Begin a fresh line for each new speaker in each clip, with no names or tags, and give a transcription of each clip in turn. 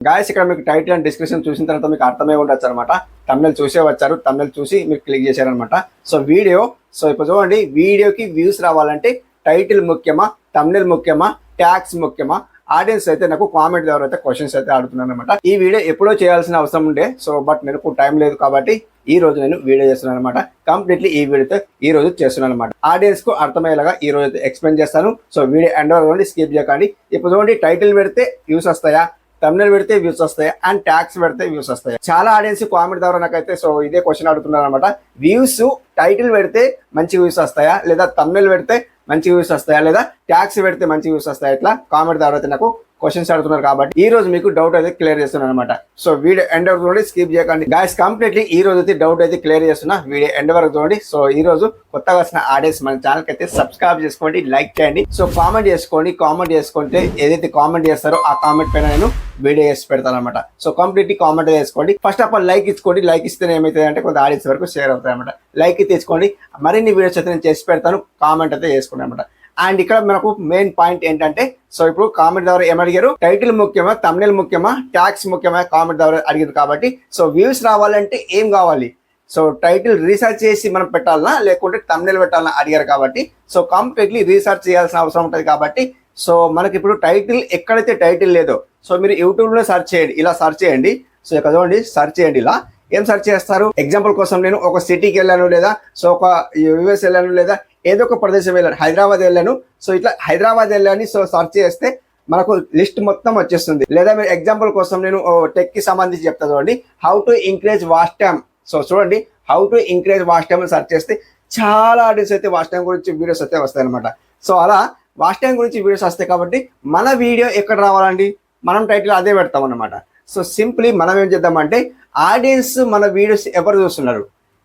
Guys ఇక్కడ మీకు title and description చూసిన తర్వాత మీకు అర్థమై ఉండొచ్చు అనమాట. తమిళ చూసే వచ్చారు, తమిళ చూసి మీరు క్లిక్ చేశారనమాట. సో ఇప్పుడు చూడండి, వీడియోకి వ్యూస్ రావాలంటే టైటిల్ ముఖ్యమా, తమిళ ముఖ్యమా, ట్యాగ్స్ ముఖ్యమా? ఆడియన్స్ అయితే నాకు కామెంట్ ద్వారా అయితే క్వశ్చన్స్ అయితే అడుగుతున్నాను అనమాట. ఈ వీడియో ఎప్పుడో చేయాల్సిన అవసరం ఉండే, బట్ నాకు టైం లేదు కాబట్టి ఈ రోజు నేను వీడియో చేస్తున్నాను అనమాట. కంప్లీట్లీ ఈ వీడియోతో ఈ రోజు చేస్తున్నాను అనమాట. ఆడియన్స్ కు అర్థమయ్యేలాగా ఈ రోజు అయితే ఎక్స్ప్లెయిన్ చేస్తాను. సో వీడియో ఎండ్ వరకు స్కిప్ చేయకండి. ఇప్పుడు చూడండి, టైటిల్ పెడితే వ్యూస్ వస్తాయా, తమిళ పెడితే వ్యూస్ వస్తాయా, అండ్ ట్యాగ్స్ పెడితే వ్యూస్ వస్తాయా? చాలా ఆడియన్స్ కామెంట్ ద్వారా నాకైతే ఇదే క్వశ్చన్ అడుగుతున్నారు అనమాట. వ్యూస్ టైటిల్ పెడితే మంచి వ్యూస్ వస్తాయా, లేదా తమిళ పెడితే మంచి వ్యూస్ వస్తాయా, లేదా ట్యాగ్స్ పెడితే మంచి వ్యూస్ వస్తాయా? ఇట్లా కామెంట్ ద్వారా అయితే నాకు క్వశ్చన్స్ అడుగుతున్నారు కాబట్టి ఈ రోజు మీకు డౌట్ అయితే క్లియర్ చేస్తున్నాను అనమాట. సో వీడియో ఎండ్ వరకు చూడండి, స్కిప్ చేయకండి గాయస్. కంప్లీట్లీ ఈ రోజు అయితే డౌట్ అయితే క్లియర్ చేస్తున్నా, వీడియో ఎండ్ వరకు చూడండి. సో ఈ రోజు కొత్తగా వచ్చిన ఆడియన్స్ మన ఛానల్ కి అయితే సబ్స్క్రైబ్ చేసుకోండి, లైక్ చేయండి. సో కామెంట్ చేసుకోండి. కామెంట్ చేసుకుంటే ఏదైతే కామెంట్ చేస్తారో ఆ కామెంట్ పైన నేను వీడియో చేసి పెడతాను అనమాట. సో కంప్లీట్లీ కామెంట్ చేసుకోండి. ఫస్ట్ ఆఫ్ ఆల్ లైక్ ఇచ్చుకోండి. లైక్ ఇస్తే ఏమైతుంది అంటే కొంత ఆడియన్స్ వరకు షేర్ అవుతాయి అనమాట. లైక్ తెచ్చుకోండి. మరిన్ని వీడియోస్ అయితే నేను చేసి పెడతాను, కామెంట్ అయితే చేసుకోండి అనమాట. అండ్ ఇక్కడ మనకు మెయిన్ పాయింట్ ఏంటంటే, సో ఇప్పుడు కామెంట్ ద్వారా ఏమడిగారు, టైటిల్ ముఖ్యమా, తమిళ ముఖ్యమా, ట్యాగ్స్ ముఖ్యమా? కామెంట్ ద్వారా అడిగారు కాబట్టి సో వ్యూస్ రావాలంటే ఏం కావాలి? సో టైటిల్ రీసెర్చ్ చేసి మనం పెట్టాలనా, లేకుంటే తమిళ పెట్టాలనా అడిగారు కాబట్టి సో కంప్లీట్లీ రీసెర్చ్ చేయాల్సిన అవసరం ఉంటుంది కాబట్టి సో మనకి ఇప్పుడు టైటిల్ ఎక్కడైతే టైటిల్ లేదో సో మీరు యూట్యూబ్లో సర్చ్ చేయండి. ఇలా సర్చ్ చేయండి. సో ఇక్కడ చూడండి, సర్చ్ చేయండి. ఇలా ఏం సర్చ్ చేస్తారు? ఎగ్జాంపుల్ కోసం నేను ఒక సిటీకి వెళ్ళాను, లేదా సో ఒక యుఎస్ వెళ్ళాను, లేదా ఏదో ఒక ప్రదేశం వెళ్ళాను, హైదరాబాద్ వెళ్ళాను. సో ఇట్లా హైదరాబాద్ వెళ్ళాను సో సర్చ్ చేస్తే మనకు లిస్ట్ మొత్తం వచ్చేస్తుంది. లేదా మీరు ఎగ్జాంపుల్ కోసం నేను టెక్ కి సంబంధించి చెప్తా చూడండి, how to increase watch time. So చూడండి, how to increase watch time search చేస్తే చాలా ఆడియన్స్ అయితే వాచ్ టైం గురించి వీడియోస్ అయితే వస్తాయి అనమాట. సో అలా వాచ్ టైం గురించి వీడియోస్ వస్తాయి కాబట్టి మన వీడియో ఎక్కడ రావాలండి? మనం టైటిల్ అదే పెడతాం అనమాట. సో సింప్లీ మనం ఏం చేద్దామంటే, ఆడియన్స్ మన వీడియోస్ ఎవరు చూస్తున్నారు?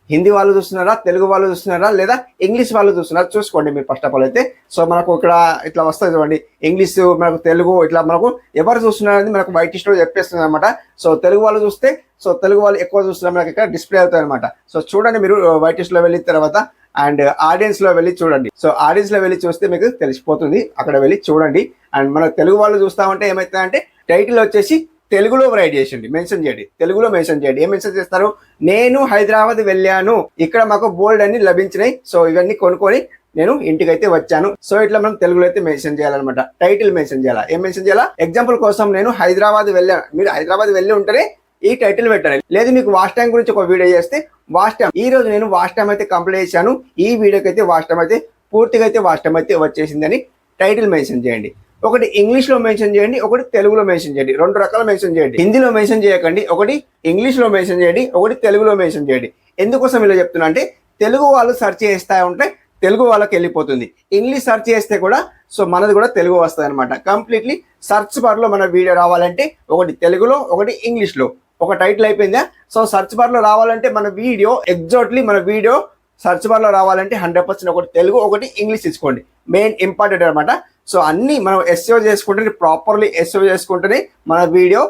హిందీ వాళ్ళు చూస్తున్నారా, తెలుగు వాళ్ళు చూస్తున్నారా, లేదా ఇంగ్లీష్ వాళ్ళు చూస్తున్నారా? చూసుకోండి మీరు ఫస్ట్ ఆఫ్ ఆల్ అయితే. సో మనకు ఇక్కడ ఇట్లా వస్తుంది చూడండి, ఇంగ్లీష్, మనకు తెలుగు, ఇట్లా మనకు ఎవరు చూస్తున్నారు అనేది మనకు వైట్ లిస్ట్ లో చెప్పేస్తుంది అనమాట. సో తెలుగు వాళ్ళు చూస్తే సో తెలుగు వాళ్ళు ఎక్కువ చూస్తున్నారు, మనకి ఇక్కడ డిస్ప్లే అవుతాయి అనమాట. సో చూడండి, మీరు వైట్ లిస్ట్ లో వెళ్ళిన తర్వాత అండ్ ఆడియన్స్ లో వెళ్ళి చూడండి. సో ఆడియన్స్ లో వెళ్ళి చూస్తే మీకు తెలిసిపోతుంది, అక్కడ వెళ్ళి చూడండి. అండ్ మన తెలుగు వాళ్ళు చూస్తామంటే ఏమవుతుందంటే, టైటిల్ వచ్చేసి తెలుగులో రైట్ చేసిండి, మెన్షన్ చేయండి, తెలుగులో మెన్షన్ చేయండి. ఏం మెన్షన్ చేస్తారు? నేను హైదరాబాద్ వెళ్ళాను, ఇక్కడ మాకు బోల్డ్ అన్ని లభించినాయి, సో ఇవన్నీ కొనుక్కొని నేను ఇంటికైతే వచ్చాను. సో ఇట్లా మనం తెలుగులో అయితే మెన్షన్ చేయాలన్నమాట. టైటిల్ మెన్షన్ చేయాలా? ఏం మెన్షన్ చేయాలా? ఎగ్జాంపుల్ కోసం నేను హైదరాబాద్ వెళ్ళాను, మీరు హైదరాబాద్ వెళ్ళి ఉంటేనే ఈ టైటిల్ పెట్టాలి. లేదు మీకు వాచ్ టైం గురించి ఒక వీడియో చేస్తే వాచ్ టైం, ఈ రోజు నేను వాచ్ టైం అయితే కంప్లీట్ చేశాను, ఈ వీడియోకి అయితే వాచ్ టైం అయితే పూర్తిగా అయితే వాచ్ టైం అయితే వచ్చేసిందని టైటిల్ మెన్షన్ చేయండి. ఒకటి ఇంగ్లీష్ లో మెన్షన్ చేయండి, ఒకటి తెలుగులో మెన్షన్ చేయండి. రెండు రకాల మెన్షన్ చేయండి. హిందీలో మెన్షన్ చేయకండి, ఒకటి ఇంగ్లీష్ లో మెన్షన్ చేయండి, ఒకటి తెలుగులో మెన్షన్ చేయండి. ఎందుకోసం ఇలా చెప్తున్నా అంటే, తెలుగు వాళ్ళు సెర్చ్ చేస్తా ఉంటే తెలుగు వాళ్ళకి వెళ్ళిపోతుంది, ఇంగ్లీష్ సెర్చ్ చేస్తే కూడా సో మనది కూడా తెలుగు వస్తుంది అనమాట. కంప్లీట్లీ సర్చ్ బార్ లో మన వీడియో రావాలంటే ఒకటి తెలుగులో, ఒకటి ఇంగ్లీష్ లో. ఒక టైటిల్ అయిపోయిందా? సో సర్చ్ బార్ లో రావాలంటే మన వీడియో ఎగ్జాక్ట్లీ మన వీడియో సర్చ్ బార్ లో రావాలంటే 100% ఒకటి తెలుగు, ఒకటి ఇంగ్లీష్ తీసుకోండి. మెయిన్ ఇంపార్టెంట్ అనమాట. సో అన్ని మనం ఎస్ఓ చేసుకుంటే, ప్రాపర్లీ ఎస్ఓ చేసుకుంటేనే మన వీడియో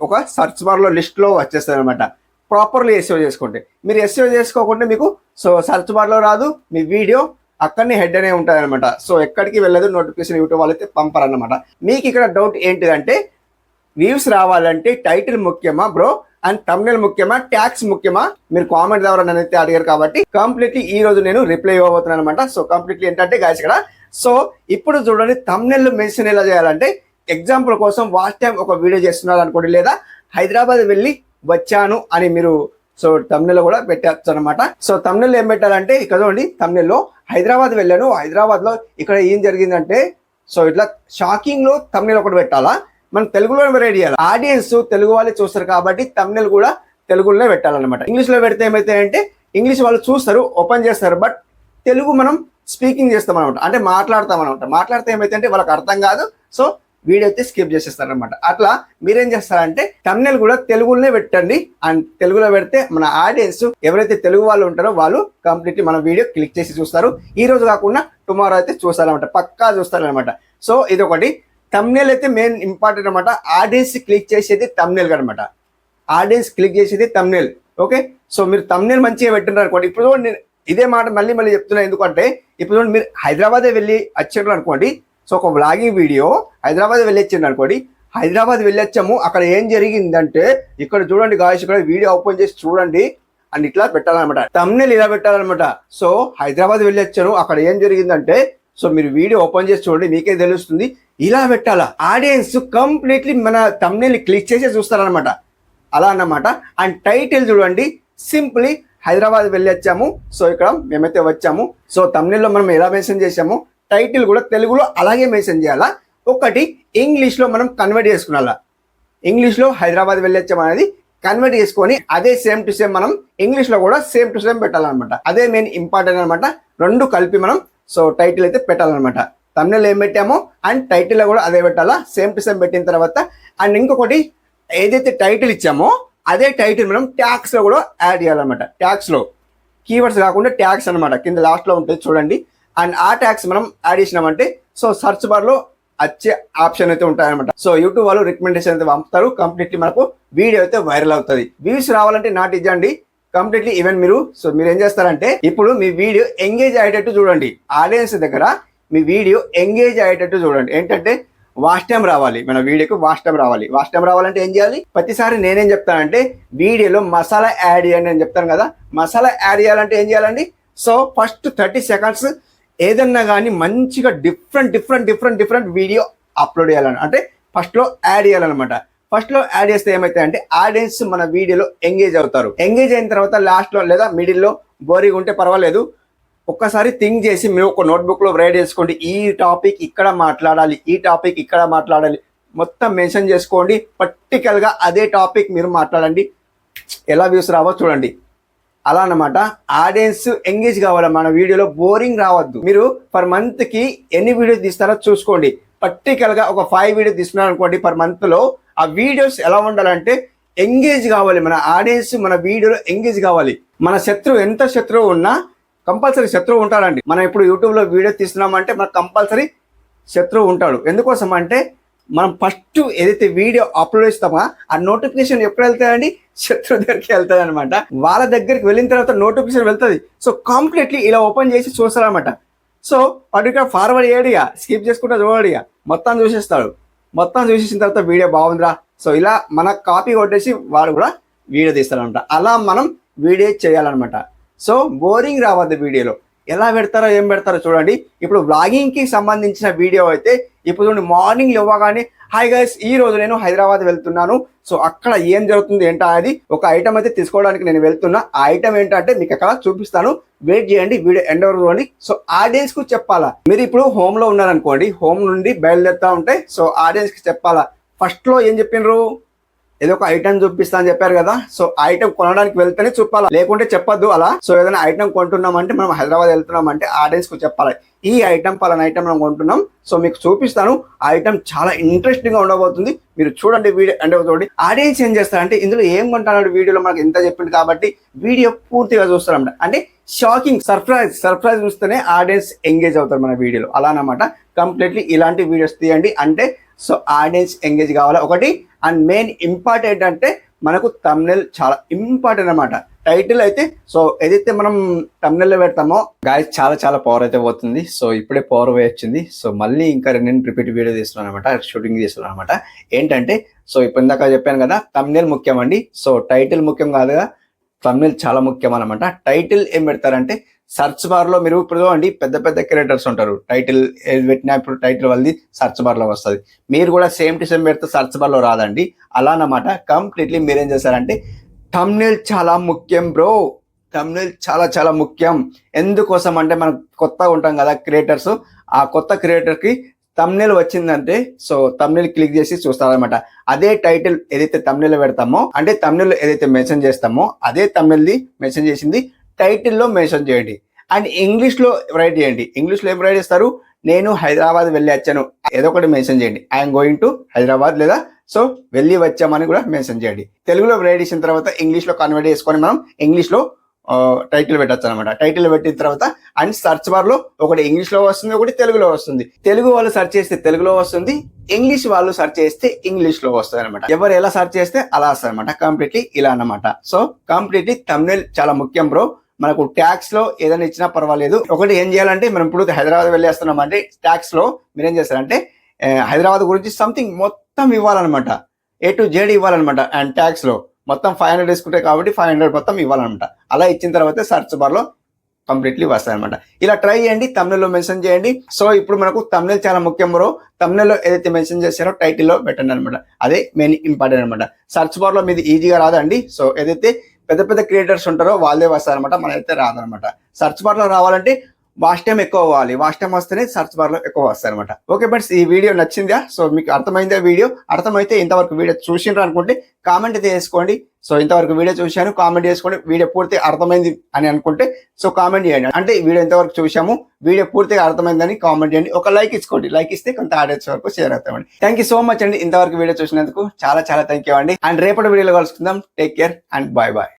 ఒక సర్చ్ బార్ లో లిస్ట్ లో వచ్చేస్తుంది అనమాట. ప్రాపర్లీ ఎస్ఓ చేసుకుంటే, మీరు ఎస్ఓ చేసుకోకుండా మీకు సో సర్చ్ బార్ లో రాదు, మీ వీడియో అక్కడనే హెడ్ అనే ఉంటుంది అనమాట. సో ఎక్కడికి వెళ్ళదు, నోటిఫికేషన్ యూట్యూబ్ వాళ్ళైతే పంపరన్నమాట. మీకు ఇక్కడ డౌట్ ఏంటిదంటే, వ్యూస్ రావాలంటే టైటిల్ ముఖ్యమా బ్రో, అండ్ తమిళ ముఖ్యమా, ట్యాగ్స్ ముఖ్యమా? మీరు కామెంట్ ద్వారా నన్నైతే అడిగారు కాబట్టి కంప్లీట్లీ ఈ రోజు నేను రిప్లై ఇవ్వబోతున్నాను అనమాట. సో కంప్లీట్లీ ఏంటంటే గాయస్ ఇక్కడ సో ఇప్పుడు చూడండి, తమిళ మెన్షన్ ఎలా చేయాలంటే, ఎగ్జాంపుల్ కోసం వాచ్ టైం ఒక వీడియో చేస్తున్నారు అనుకోండి, లేదా హైదరాబాద్ వెళ్ళి వచ్చాను అని మీరు సో తమిళలో కూడా పెట్టచ్చు అనమాట. సో తమిళలో ఏం పెట్టాలంటే, ఇక్కడ చూడండి, తమిళలో హైదరాబాద్ వెళ్ళాను, హైదరాబాద్ లో ఇక్కడ ఏం జరిగిందంటే, సో ఇట్లా షాకింగ్ లో తమిళ ఒకటి పెట్టాలా, మనం తెలుగులో రెడీ చేయాలి. ఆడియన్స్ తెలుగు వాళ్ళే చూస్తారు కాబట్టి తమిళ కూడా తెలుగులోనే పెట్టాలన్నమాట. ఇంగ్లీష్ లో పెడితే ఏమైతాయంటే, ఇంగ్లీష్ వాళ్ళు చూస్తారు, ఓపెన్ చేస్తారు, బట్ తెలుగు మనం స్పీకింగ్ చేస్తాం అనమాట, అంటే మాట్లాడతాం అనమాట. మాట్లాడితే ఏమైతే వాళ్ళకి అర్థం కాదు, సో వీడియో అయితే స్కిప్ చేసేస్తారు అనమాట. అట్లా మీరేం చేస్తారంటే, తమిళ కూడా తెలుగులోనే పెట్టండి. అండ్ తెలుగులో పెడితే మన ఆడియన్స్ ఎవరైతే తెలుగు వాళ్ళు ఉంటారో వాళ్ళు కంప్లీట్లీ మన వీడియో క్లిక్ చేసి చూస్తారు. ఈ రోజు కాకుండా టుమారో అయితే చూస్తారనమాట, పక్కా చూస్తారనమాట. సో ఇది ఒకటి. తమిళ అయితే మెయిన్ ఇంపార్టెంట్ అనమాట. ఆడియన్స్ క్లిక్ చేసేది తమిళ అనమాట, ఆడియన్స్ క్లిక్ చేసేది తమిళ. ఓకే, సో మీరు తమిళ మంచిగా పెట్టినారు అనుకోండి. ఇప్పుడు నేను ఇదే మాట మళ్ళీ చెప్తున్నా, ఎందుకంటే ఇప్పుడు మీరు హైదరాబాద్ వెళ్ళి వచ్చారు అనుకోండి, సో ఒక వ్లాగింగ్ వీడియో హైదరాబాద్ వెళ్ళి వచ్చింది అనుకోండి, హైదరాబాద్ వెళ్ళొచ్చాము, అక్కడ ఏం జరిగిందంటే ఇక్కడ చూడండి గాయస్, ఇక్కడ వీడియో ఓపెన్ చేసి చూడండి అండ్ ఇట్లా పెట్టాలన్నమాట, థంబ్నెయిల్ ఇలా పెట్టాలన్నమాట. సో హైదరాబాద్ వెళ్ళొచ్చాను, అక్కడ ఏం జరిగిందంటే సో మీరు వీడియో ఓపెన్ చేసి చూడండి మీకే తెలుస్తుంది. ఇలా పెట్టాలా, ఆడియన్స్ కంప్లీట్లీ మన థంబ్నెయిల్ క్లిక్ చేసి చూస్తారనమాట, అలా అన్నమాట. అండ్ టైటిల్ చూడండి, సింప్లీ హైదరాబాద్ వెళ్ళొచ్చాము, సో ఇక్కడ మేమైతే వచ్చాము. సో థంబ్నెయిల్లో మనం ఎలా మెన్షన్ చేసాము, టైటిల్ కూడా తెలుగులో అలాగే మెన్షన్ చేయాలా. ఒకటి ఇంగ్లీష్లో మనం కన్వర్ట్ చేసుకున్నాలా, ఇంగ్లీష్లో హైదరాబాద్ వెళ్ళొచ్చాము అనేది కన్వర్ట్ చేసుకొని అదే సేమ్ టు సేమ్ మనం ఇంగ్లీష్లో కూడా సేమ్ టు సేమ్ పెట్టాలన్నమాట. అదే మెయిన్ ఇంపార్టెంట్ అనమాట. రెండు కలిపి మనం సో టైటిల్ అయితే పెట్టాలన్నమాట. థంబ్నెయిల్ ఏం పెట్టామో అండ్ టైటిల్లో కూడా అదే పెట్టాలా, సేమ్ టు సేమ్ పెట్టిన తర్వాత. అండ్ ఇంకొకటి ఏదైతే టైటిల్ ఇచ్చామో అదే టైటిల్ మనం ట్యాగ్స్లో కూడా యాడ్ చేయాలన్నమాట. ట్యాగ్స్లో కీవర్డ్స్ కాకుండా ట్యాగ్స్ అనమాట, కింద లాస్ట్లో ఉంటుంది చూడండి. అండ్ ఆ ట్యాగ్స్ మనం యాడ్ చేసినామంటే సో సర్చ్ బార్లో వచ్చే ఆప్షన్ అయితే ఉంటాయన్నమాట. సో యూట్యూబ్ వాళ్ళు రికమెండేషన్ అయితే పంపుతారు, కంప్లీట్లీ మనకు వీడియో అయితే వైరల్ అవుతుంది. వ్యూస్ రావాలంటే నాట్ ఇవ్వండి కంప్లీట్లీ. ఈవెన్ మీరు ఏం చేస్తారంటే ఇప్పుడు మీ వీడియో ఎంగేజ్ అయ్యేటట్టు చూడండి, ఆడియన్స్ దగ్గర మీ వీడియో ఎంగేజ్ అయ్యేటట్టు చూడండి. ఏంటంటే వాచ్ టైం రావాలి, మన వీడియోకి వాచ్ టైం రావాలి. వాచ్ టైం రావాలంటే ఏం చేయాలి, ప్రతిసారి నేనేం చెప్తానంటే వీడియోలో మసాలా యాడ్ చేయండి అని చెప్తాను కదా. మసాలా యాడ్ చేయాలంటే ఏం చేయాలండి, సో ఫస్ట్ 30 seconds ఏదన్నా కానీ మంచిగా డిఫరెంట్ వీడియో అప్లోడ్ చేయాలని, అంటే ఫస్ట్లో యాడ్ చేయాలన్నమాట. ఫస్ట్లో యాడ్ చేస్తే ఏమవుతాయంటే ఆడియన్స్ మన వీడియోలో ఎంగేజ్ అవుతారు. ఎంగేజ్ అయిన తర్వాత లాస్ట్లో లేదా మిడిల్లో బోరింగ్ ఉంటే పర్వాలేదు, ఒక్కసారి థింక్ చేసి మీరు ఒక నోట్బుక్లో రైట్ చేసుకోండి. ఈ టాపిక్ ఇక్కడ మాట్లాడాలి, ఈ టాపిక్ ఇక్కడ మాట్లాడాలి, మొత్తం మెన్షన్ చేసుకోండి. పర్టికల్గా అదే టాపిక్ మీరు మాట్లాడండి, ఎలా వ్యూస్ రావో చూడండి. అలా అన్నమాట. ఆడియన్స్ ఎంగేజ్ కావాలి మన వీడియోలో, బోరింగ్ రావద్దు. మీరు పర్ మంత్కి ఎన్ని వీడియోస్ తీస్తారో చూసుకోండి. పర్టికల్గా ఒక 5 వీడియోస్ తీస్తున్నారు అనుకోండి పర్ మంత్లో, ఆ వీడియోస్ ఎలా ఉండాలంటే ఎంగేజ్ కావాలి, మన ఆడియన్స్ మన వీడియోలో ఎంగేజ్ కావాలి. మన ఎంత శత్రువు ఉన్నా కంపల్సరీ శత్రువు ఉంటాడండి. మనం ఇప్పుడు యూట్యూబ్లో వీడియో తీస్తున్నామంటే మనకు కంపల్సరీ శత్రువు ఉంటాడు. ఎందుకోసం అంటే మనం ఫస్ట్ ఏదైతే వీడియో అప్లోడ్ చేస్తామో ఆ నోటిఫికేషన్ ఎప్పుడు వెళ్తాయండి, శత్రువు దగ్గరికి వెళ్తుంది అనమాట. వాళ్ళ దగ్గరికి వెళ్ళిన తర్వాత నోటిఫికేషన్ వెళ్తుంది. సో కంప్లీట్లీ ఇలా ఓపెన్ చేసి చూస్తారనమాట. సో పర్టికులర్ ఫార్వర్డ్ చేయడిగా, స్కిప్ చేసుకుంటా చూడడిగా, మొత్తం చూసేస్తాడు. మొత్తం చూసేసిన తర్వాత వీడియో బాగుందిరా, సో ఇలా మన కాపీ కొట్టేసి వాడు కూడా వీడియో తీస్తారనమాట. అలా మనం వీడియో చేయాలన్నమాట. సో బోరింగ్ రావద్దు వీడియోలో. ఎలా పెడతారో ఏం పెడతారో చూడండి. ఇప్పుడు వ్లాగింగ్కి సంబంధించిన వీడియో అయితే ఇప్పుడు చూడండి, మార్నింగ్ ఇవ్వగానే హాయ్ గైస్ ఈ రోజు నేను హైదరాబాద్ వెళ్తున్నాను, సో అక్కడ ఏం జరుగుతుంది ఏంటో అది ఒక ఐటమ్ అయితే తీసుకోవడానికి నేను వెళ్తున్నా. ఆ ఐటమ్ ఏంటంటే మీకు అక్కడ చూపిస్తాను, వెయిట్ చేయండి, వీడియో ఎండ్ వరకు చూడండి. సో ఆడియన్స్ కు చెప్పాలా, మీరు ఇప్పుడు హోమ్ లో ఉన్నారనుకోండి, హోమ్ నుండి బయలుదేరుతా ఉంటే సో ఆడియన్స్ కి చెప్పాలా. ఫస్ట్ లో ఏం చెప్పినారు, ఏదో ఒక ఐటమ్ చూపిస్తా అని చెప్పారు కదా. సో ఐటమ్ కొనడానికి వెళ్తేనే చూపాలా, లేకుంటే చెప్పొద్దు అలా. సో ఏదైనా ఐటమ్ కొంటున్నామంటే మనం హైదరాబాద్ వెళ్తున్నామంటే ఆడియన్స్ కు చెప్పాలి, ఈ ఐటమ్ పలానా ఐటమ్ మనం కొంటున్నాం, సో మీకు చూపిస్తాను. ఆ ఐటమ్ చాలా ఇంట్రెస్టింగ్ గా ఉండబోతుంది, మీరు చూడండి వీడియో అంటే చూడండి. ఆడియన్స్ ఏం చేస్తారంటే ఇందులో ఏం కొంటాడు వీడియోలో మనకు ఎంత చెప్పింది కాబట్టి వీడియో పూర్తిగా చూస్తారన్నమాట. అంటే షాకింగ్, సర్ప్రైజ్ చూస్తేనే ఆడియన్స్ ఎంగేజ్ అవుతారు మన వీడియోలో. అలా అన్నమాట. కంప్లీట్లీ ఇలాంటి వీడియోస్ తీయండి అంటే సో ఆడియన్స్ ఎంగేజ్ కావాలి ఒకటి. అండ్ మెయిన్ ఇంపార్టెంట్ అంటే మనకు థంబ్నెయిల్ చాలా ఇంపార్టెంట్ అనమాట. టైటిల్ అయితే సో ఏదైతే మనం థంబ్నెయిల్లో పెడతామో గాయస్ చాలా పవర్ అయితే పోతుంది. సో ఇప్పుడే పవర్ పోయి వచ్చింది. సో మళ్ళీ ఇంకా నేను రిపీట్ వీడియో తీస్తున్నాను అనమాట, షూటింగ్ చేస్తున్నాను అనమాట. ఏంటంటే సో ఇప్పుడు ఇందాక చెప్పాను కదా థంబ్నెయిల్ ముఖ్యం అండి. సో టైటిల్ ముఖ్యం కాదుగా, థంబ్నెయిల్ చాలా ముఖ్యం అనమాట. టైటిల్ ఏం పెడతారంటే సర్చ్ బార్ లో మీరు ఇప్పుడు అండి పెద్ద క్రియేటర్స్ ఉంటారు, టైటిల్ పెట్టినా ఇప్పుడు టైటిల్ వాళ్ళది సర్చ్ బార్ లో వస్తుంది. మీరు కూడా సేమ్ టు సేమ్ పెడితే సర్చ్ బార్ లో రాదండి. అలా అన్నమాట. కంప్లీట్లీ మీరేం చేస్తారంటే థంబ్నెయిల్ చాలా ముఖ్యం బ్రో, థంబ్నెయిల్ చాలా ముఖ్యం. ఎందుకోసం అంటే మనం కొత్తగా ఉంటాం కదా క్రియేటర్స్, ఆ కొత్త క్రియేటర్ కి థంబ్నెయిల్ వచ్చిందంటే సో థంబ్నెయిల్ క్లిక్ చేసి చూస్తారనమాట. అదే టైటిల్ ఏదైతే థంబ్నెయిల్ పెడతామో అంటే థంబ్నెయిల్ ఏదైతే మెన్షన్ చేస్తామో అదే థంబ్నెయిల్ది మెన్షన్ చేసింది టైటిల్లో మెన్షన్ చేయండి. అండ్ ఇంగ్లీష్లో రైట్ చేయండి. ఇంగ్లీష్లో ఏం రైట్ చేస్తారు, నేను హైదరాబాద్ వెళ్ళి వచ్చాను ఏదో ఒకటి మెన్షన్ చేయండి. ఐఎమ్ గోయింగ్ టు హైదరాబాద్ లేదా సో వెళ్ళి వచ్చామని కూడా మెన్షన్ చేయండి. తెలుగులో రైట్ చేసిన తర్వాత ఇంగ్లీష్లో కన్వర్ట్ చేసుకొని మనం ఇంగ్లీష్లో టైటిల్ పెట్టచ్చు అనమాట. టైటిల్ పెట్టిన తర్వాత అండ్ సర్చ్ బార్ లో ఒకటి ఇంగ్లీష్ లో వస్తుంది, ఒకటి తెలుగులో వస్తుంది. తెలుగు వాళ్ళు సెర్చ్ చేస్తే తెలుగులో వస్తుంది, ఇంగ్లీష్ వాళ్ళు సెర్చ్ చేస్తే ఇంగ్లీష్ లో వస్తుంది అనమాట. ఎవరు ఎలా సెర్చ్ చేస్తే అలా వస్తుంది అనమాట. కంప్లీట్లీ ఇలా అన్నమాట. సో కంప్లీట్లీ థంబ్నెయిల్ చాలా ముఖ్యం బ్రో. మనకు ట్యాక్స్ లో ఏదైనా ఇచ్చినా పర్వాలేదు. ఒకటి ఏం చేయాలంటే మనం ఇప్పుడు హైదరాబాద్ వెళ్ళేస్తున్నాం అంటే ట్యాక్స్ లో మీరు ఏం చేస్తారంటే హైదరాబాద్ గురించి సంథింగ్ మొత్తం మొత్తం ఇవ్వాలన్నమాట, A to Z ఇవ్వాలన్నమాట. అండ్ ట్యాక్స్లో మొత్తం 500 తీసుకుంటే కాబట్టి 500 మొత్తం ఇవ్వాలన్నమాట. అలా ఇచ్చిన తర్వాత సర్చ్ బార్లో కంప్లీట్లీ వస్తాయి అనమాట. ఇలా ట్రై చేయండి, తమ్నెల్లో మెన్షన్ చేయండి. సో ఇప్పుడు మనకు తమ్నెల్ చాలా ముఖ్యం బ్రో. తమ్నెల్లో ఏదైతే మెన్షన్ చేశారో టైటిల్లో పెట్టండి అనమాట. అదే మెయిన్ ఇంపార్టెంట్ అనమాట. సర్చ్ బార్లో మీది ఈజీగా రాదండి. సో ఏదైతే పెద్ద పెద్ద క్రియేటర్స్ ఉంటారో వాళ్ళే వస్తారనమాట, మనైతే రాదనమాట. సర్చ్ బార్లో రావాలంటే వాచ్ టైం ఎక్కువ అవ్వాలి, వాచ్ టైం వస్తేనే సర్చ్ బార్లో ఎక్కువ వస్తాయి అనమాట. ఓకే ఫ్రెండ్స్, ఈ వీడియో నచ్చిందా? సో మీకు అర్థమైందా వీడియో? అర్థమైతే ఇంతవరకు వీడియో చూసిండ్రు అనుకుంటే కామెంట్ అయితే చేసుకోండి. సో ఇంతవరకు వీడియో చూశాను, కామెంట్ చేసుకోండి. వీడియో పూర్తి అర్థమైంది అని అనుకుంటే సో కామెంట్ చేయండి. అంటే వీడియో ఎంతవరకు చూసాము, వీడియో పూర్తిగా అర్థమైందని కామెంట్ చేయండి. ఒక లైక్ ఇచ్చుకోండి, లైక్ ఇస్తే కొంత ఆడియన్స్ వరకు షేర్ అవుతామండి. థ్యాంక్ యూ సో మచ్ అండి ఇంతవరకు వీడియో చూసినందుకు. చాలా చాలా థ్యాంక్ యూ అండి. అండ్ రేపటి వీడియోలో కలుసుకుందాం. Take care and bye bye.